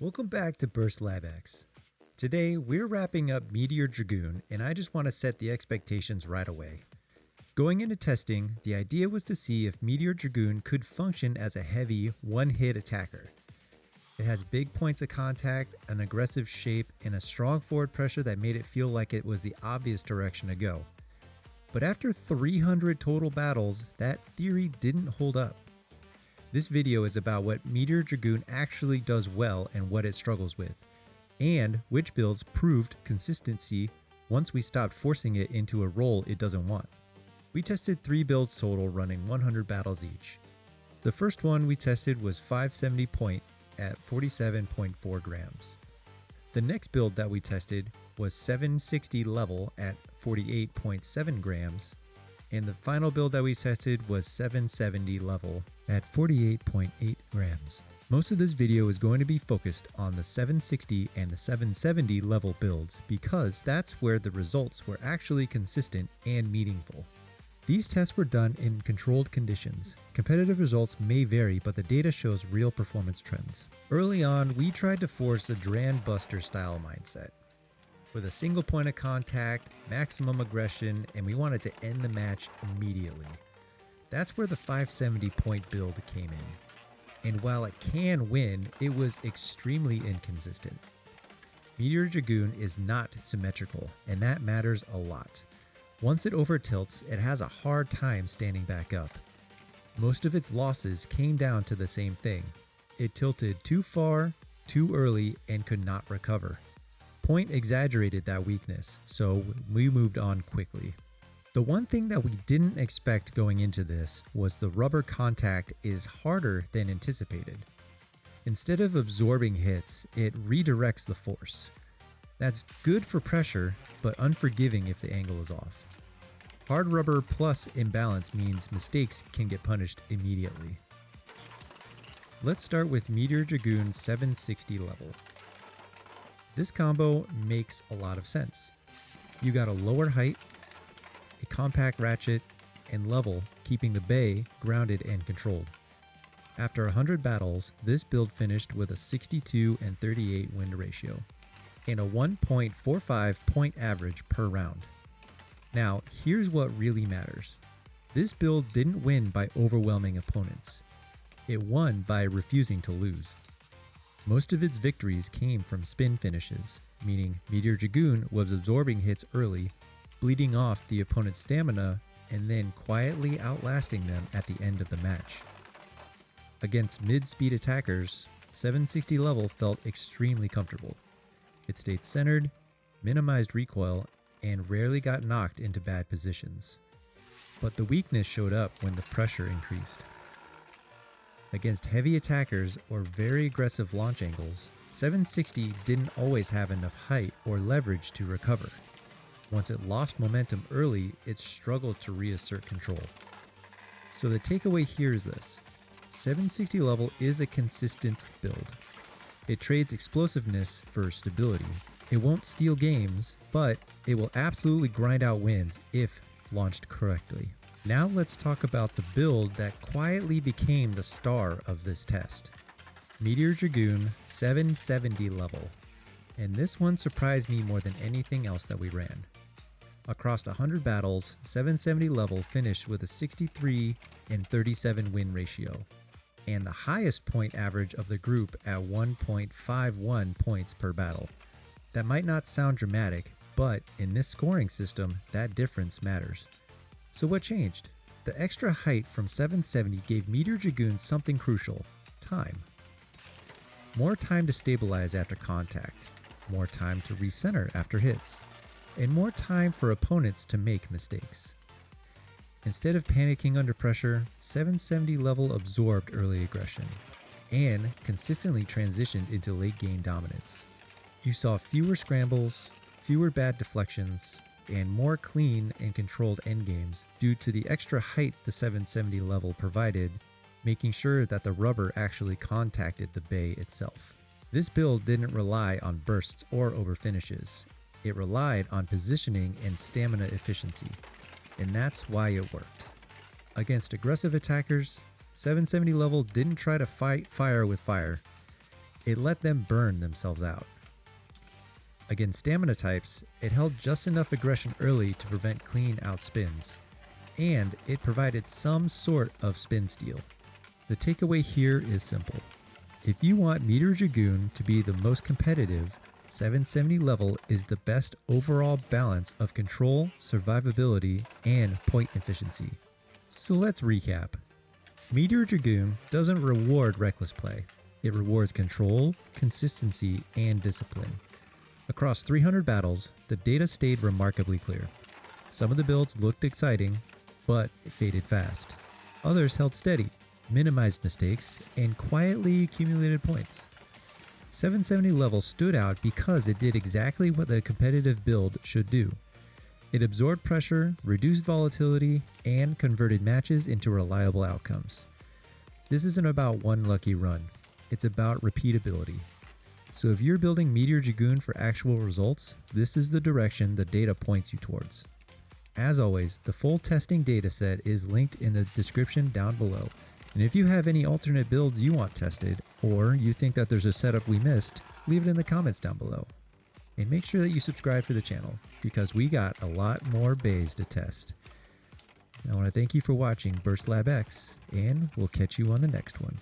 Welcome back to BurstLabsX. Today we're wrapping up Meteor Dragoon, and I just want to set the expectations right away. Going into testing, the idea was to see if Meteor Dragoon could function as a heavy, one-hit attacker. It has big points of contact, an aggressive shape, and a strong forward pressure that made it feel like it was the obvious direction to go. But after 300 total battles, that theory didn't hold up. This video is about what Meteor Dragoon actually does well and what it struggles with, and which builds proved consistency once we stopped forcing it into a role it doesn't want. We tested 3 builds total running 100 battles each. The first one we tested was 570 point at 47.4 grams. The next build that we tested was 760 level at 48.7 grams. And the final build that we tested was 770 level at 48.8 grams. Most of this video is going to be focused on the 760 and the 770 level builds because that's where the results were actually consistent and meaningful. These tests were done in controlled conditions. Competitive results may vary, but the data shows real performance trends. Early on, we tried to force a Dran Buster style mindset, with a single point of contact, maximum aggression, and we wanted to end the match immediately. That's where the 570 point build came in. And while it can win, it was extremely inconsistent. Meteor Dragoon is not symmetrical, and that matters a lot. Once it overtilts, it has a hard time standing back up. Most of its losses came down to the same thing. It tilted too far, too early, and could not recover. Point exaggerated that weakness, so we moved on quickly. The one thing that we didn't expect going into this was the rubber contact is harder than anticipated. Instead of absorbing hits, it redirects the force. That's good for pressure, but unforgiving if the angle is off. Hard rubber plus imbalance means mistakes can get punished immediately. Let's start with Meteor Dragoon's 760 level. This combo makes a lot of sense. You got a lower height, a compact ratchet, and level, keeping the bay grounded and controlled. After 100 battles, this build finished with a 62 and 38 win ratio, and a 1.45 point average per round. Now, here's what really matters. This build didn't win by overwhelming opponents. It won by refusing to lose. Most of its victories came from spin finishes, meaning Meteor Dragoon was absorbing hits early, bleeding off the opponent's stamina, and then quietly outlasting them at the end of the match. Against mid-speed attackers, 760 level felt extremely comfortable. It stayed centered, minimized recoil, and rarely got knocked into bad positions. But the weakness showed up when the pressure increased. Against heavy attackers or very aggressive launch angles, 760 didn't always have enough height or leverage to recover. Once it lost momentum early, it struggled to reassert control. So the takeaway here is this: 760 level is a consistent build. It trades explosiveness for stability. It won't steal games, but it will absolutely grind out wins if launched correctly. Now let's talk about the build that quietly became the star of this test. Meteor Dragoon 770 level. And this one surprised me more than anything else that we ran. Across 100 battles, 770 level finished with a 63 and 37 win ratio, and the highest point average of the group at 1.51 points per battle. That might not sound dramatic, but in this scoring system, that difference matters. So what changed? The extra height from 770 gave Meteor Dragoon something crucial: time. More time to stabilize after contact, more time to recenter after hits, and more time for opponents to make mistakes. Instead of panicking under pressure, 770 level absorbed early aggression and consistently transitioned into late game dominance. You saw fewer scrambles, fewer bad deflections, and more clean and controlled endgames due to the extra height the 770 level provided, making sure that the rubber actually contacted the bay itself. This build didn't rely on bursts or overfinishes. It relied on positioning and stamina efficiency, and that's why it worked. Against aggressive attackers, 770 level didn't try to fight fire with fire. it let them burn themselves out. Against stamina types, it held just enough aggression early to prevent clean out spins, and it provided some sort of spin steal. The takeaway here is simple. If you want Meteor Dragoon to be the most competitive, 770 level is the best overall balance of control, survivability, and point efficiency. So let's recap. Meteor Dragoon doesn't reward reckless play. It rewards control, consistency, and discipline. Across 300 battles, the data stayed remarkably clear. Some of the builds looked exciting, but it faded fast. Others held steady, minimized mistakes, and quietly accumulated points. 770 level stood out because it did exactly what the competitive build should do. It absorbed pressure, reduced volatility, and converted matches into reliable outcomes. This isn't about one lucky run, it's about repeatability. So if you're building Meteor Dragoon for actual results, this is the direction the data points you towards. As always, the full testing dataset is linked in the description down below. And if you have any alternate builds you want tested, or you think that there's a setup we missed, leave it in the comments down below. And make sure that you subscribe for the channel, because we got a lot more bays to test. I want to thank you for watching BurstLabsX, and we'll catch you on the next one.